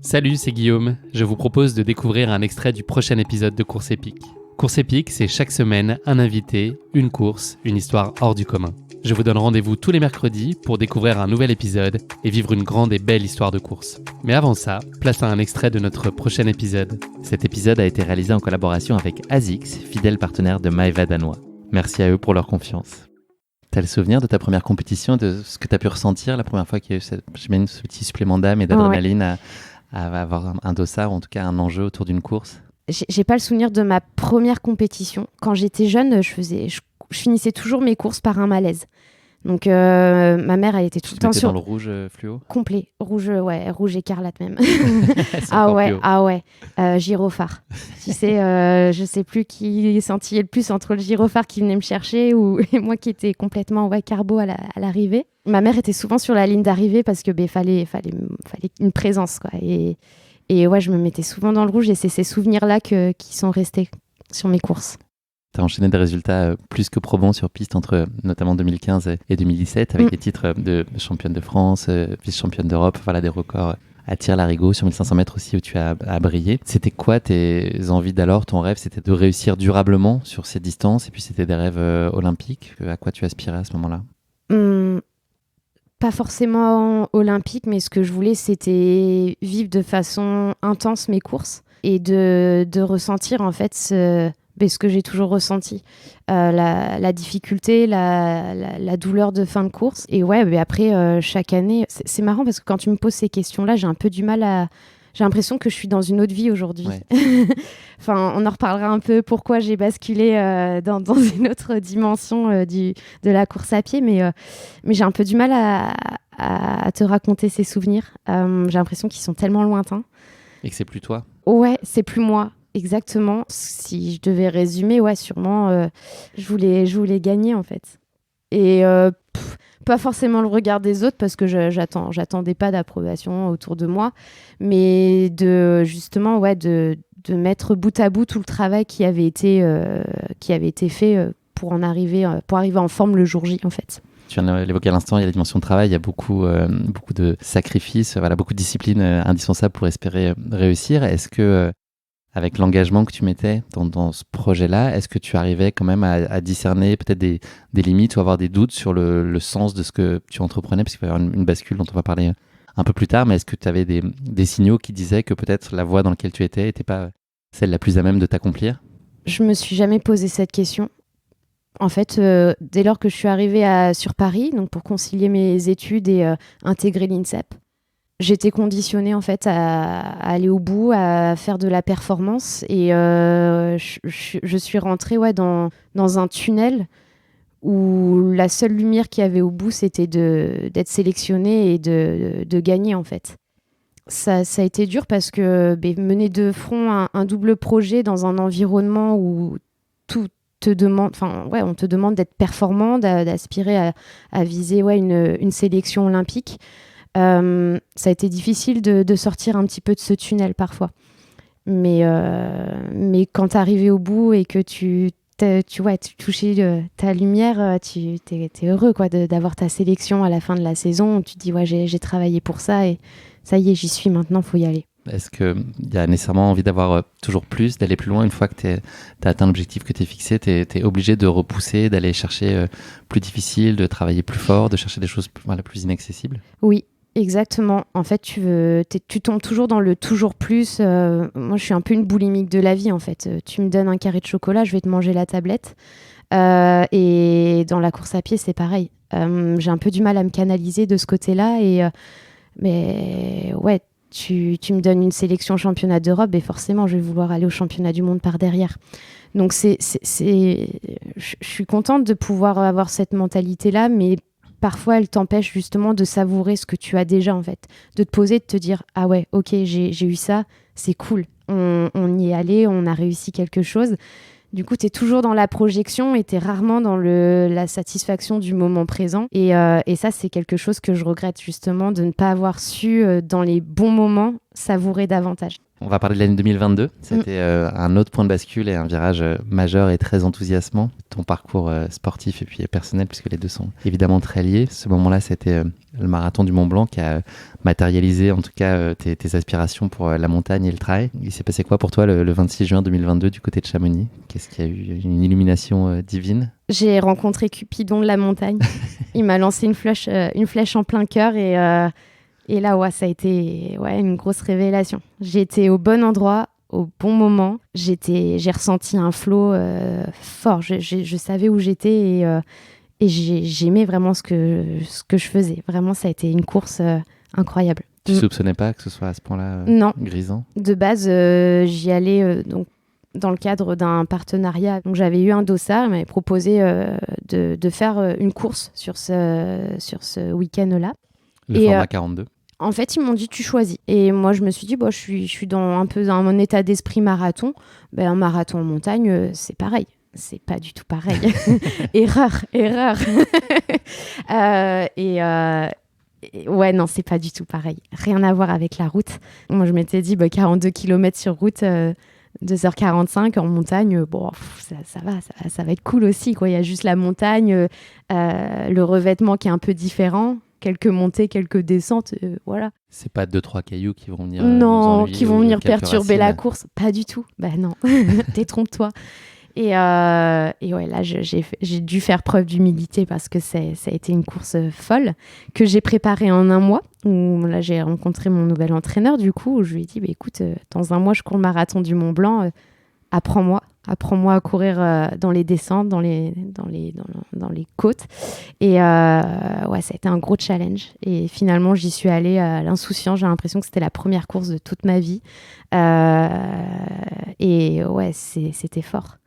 Salut, c'est Guillaume. Je vous propose de découvrir un extrait du prochain épisode de Course épique. Course épique, c'est chaque semaine un invité, une course, une histoire hors du commun. Je vous donne rendez-vous tous les mercredis pour découvrir un nouvel épisode et vivre une grande et belle histoire de course. Mais avant ça, place à un extrait de notre prochain épisode. Cet épisode a été réalisé en collaboration avec ASICS, fidèle partenaire de Maeva Danois. Merci à eux pour leur confiance. T'as le souvenir de ta première compétition, de ce que t'as pu ressentir la première fois qu'il y a eu ce petit supplément d'âme et d'adrénaline à avoir un dossard ou en tout cas un enjeu autour d'une course? J'ai pas le souvenir de ma première compétition. Quand j'étais jeune, je finissais toujours mes courses par un malaise. Donc ma mère, elle était tout le temps sur dans le rouge fluo. Complet, rouge écarlate même. Ah ouais, gyrophare. Tu sais, je sais plus qui scintillait le plus entre le gyrophare qui venait me chercher et moi qui étais complètement carbo à l'arrivée. Ma mère était souvent sur la ligne d'arrivée parce que fallait une présence quoi. Et ouais, je me mettais souvent dans le rouge et c'est ces souvenirs-là qui sont restés sur mes courses. Tu as enchaîné des résultats plus que probants sur piste entre notamment 2015 et 2017 avec des titres de championne de France, vice-championne d'Europe, voilà des records à Tire-Larigot sur 1500 mètres aussi où tu as brillé. C'était quoi tes envies d'alors? Ton rêve, c'était de réussir durablement sur ces distances et puis c'était des rêves olympiques. À quoi tu aspirais à ce moment-là? Pas forcément olympique, mais ce que je voulais, c'était vivre de façon intense mes courses et de ressentir en fait ce que j'ai toujours ressenti, la difficulté, la douleur de fin de course. Et ouais, mais après, chaque année, c'est marrant parce que quand tu me poses ces questions-là, j'ai un peu du mal à... J'ai l'impression que je suis dans une autre vie aujourd'hui. Ouais. Enfin, on en reparlera un peu pourquoi j'ai basculé dans une autre dimension de la course à pied, mais j'ai un peu du mal à te raconter ces souvenirs. J'ai l'impression qu'ils sont tellement lointains. Et que c'est plus toi? Ouais, c'est plus moi. Exactement. Si je devais résumer, ouais, sûrement, je voulais gagner en fait. Et pas forcément le regard des autres parce que j'attendais pas d'approbation autour de moi, mais de justement, ouais, de mettre bout à bout tout le travail qui avait été fait pour arriver en forme le jour J en fait. Tu viens de l'évoquer à l'instant, il y a la dimension de travail, il y a beaucoup de sacrifices, beaucoup de disciplines indispensables pour espérer réussir. Est-ce que avec l'engagement que tu mettais dans ce projet-là, est-ce que tu arrivais quand même à discerner peut-être des limites ou avoir des doutes sur le sens de ce que tu entreprenais? Parce qu'il va y avoir une bascule dont on va parler un peu plus tard, mais est-ce que tu avais des signaux qui disaient que peut-être la voie dans laquelle tu étais n'était pas celle la plus à même de t'accomplir? Je me suis jamais posé cette question. En fait, dès lors que je suis arrivée sur Paris, donc pour concilier mes études et intégrer l'INSEP, j'étais conditionnée en fait à aller au bout, à faire de la performance et je suis rentrée dans un tunnel où la seule lumière qu'il y avait au bout, c'était d'être sélectionnée et de gagner en fait. Ça a été dur parce que mener de front un double projet dans un environnement où tout te demande, on te demande d'être performant, d'aspirer à viser une sélection olympique. Ça a été difficile de sortir un petit peu de ce tunnel parfois. Mais quand tu arrivé au bout et que tu touchais ta lumière, tu t'es heureux quoi, d'avoir ta sélection à la fin de la saison. Tu te dis, ouais, j'ai travaillé pour ça et ça y est, j'y suis maintenant, faut y aller. Est-ce qu'il y a nécessairement envie d'avoir toujours plus, d'aller plus loin? Une fois que tu as atteint l'objectif que tu es fixé, tu es obligé de repousser, d'aller chercher plus difficile, de travailler plus fort, de chercher des choses plus inaccessibles? Oui. Exactement. En fait, tu tombes toujours dans le toujours plus. Moi, je suis un peu une boulimique de la vie, en fait. Tu me donnes un carré de chocolat, je vais te manger la tablette. Et dans la course à pied, c'est pareil. J'ai un peu du mal à me canaliser de ce côté-là. Mais ouais, tu me donnes une sélection championnat d'Europe et forcément, je vais vouloir aller au championnat du monde par derrière. Donc, je suis contente de pouvoir avoir cette mentalité-là, mais parfois, elle t'empêche justement de savourer ce que tu as déjà, en fait. De te poser, de te dire « Ah ouais, ok, j'ai eu ça, c'est cool. On y est allé, on a réussi quelque chose. » Du coup, tu es toujours dans la projection et tu es rarement dans la satisfaction du moment présent. Et ça, c'est quelque chose que je regrette justement, de ne pas avoir su, dans les bons moments, savourer davantage. On va parler de l'année 2022. C'était un autre point de bascule et un virage majeur et très enthousiasmant. Ton parcours sportif et puis personnel, puisque les deux sont évidemment très liés. Ce moment-là, c'était le marathon du Mont Blanc qui a matérialisé en tout cas tes aspirations pour la montagne et le trail. Il s'est passé quoi pour toi le 26 juin 2022 du côté de Chamonix? Qu'est-ce qu'il y a eu? Une illumination divine? J'ai rencontré Cupidon de la montagne. Il m'a lancé une flèche en plein cœur et là, ouais, ça a été une grosse révélation. J'étais au bon endroit, au bon moment. J'ai ressenti un flow fort. Je savais où j'étais et j'aimais vraiment ce que je faisais. Vraiment, ça a été une course incroyable. Tu soupçonnais pas que ce soit à ce point-là Non. grisant? De base, j'y allais donc dans le cadre d'un partenariat. Donc, j'avais eu un dossard, il m'avait proposé de faire une course sur ce week-end-là. Le format 42. En fait, ils m'ont dit tu choisis. Et moi, je me suis dit, je suis un peu dans mon état d'esprit marathon. Un marathon en montagne, c'est pareil. C'est pas du tout pareil. Erreur. Ouais, non, c'est pas du tout pareil. Rien à voir avec la route. Moi, je m'étais dit 42 km sur route, 2h45 en montagne, ça va être cool aussi, quoi. Il y a juste la montagne, le revêtement qui est un peu différent. Quelques montées, quelques descentes, voilà. C'est pas 2-3 cailloux qui vont venir qui vont venir perturber la course. Pas du tout. Non, détrompe-toi. Et ouais, là, j'ai dû faire preuve d'humilité parce que ça a été une course folle que j'ai préparée en un mois. Où là, j'ai rencontré mon nouvel entraîneur, du coup, où je lui ai dit, écoute, dans un mois, je cours le marathon du Mont Blanc, apprends-moi à courir dans les descentes, dans les côtes. Et ouais, ça a été un gros challenge. Et finalement, j'y suis allée à l'insouciance. J'ai l'impression que c'était la première course de toute ma vie. Et ouais, c'était fort.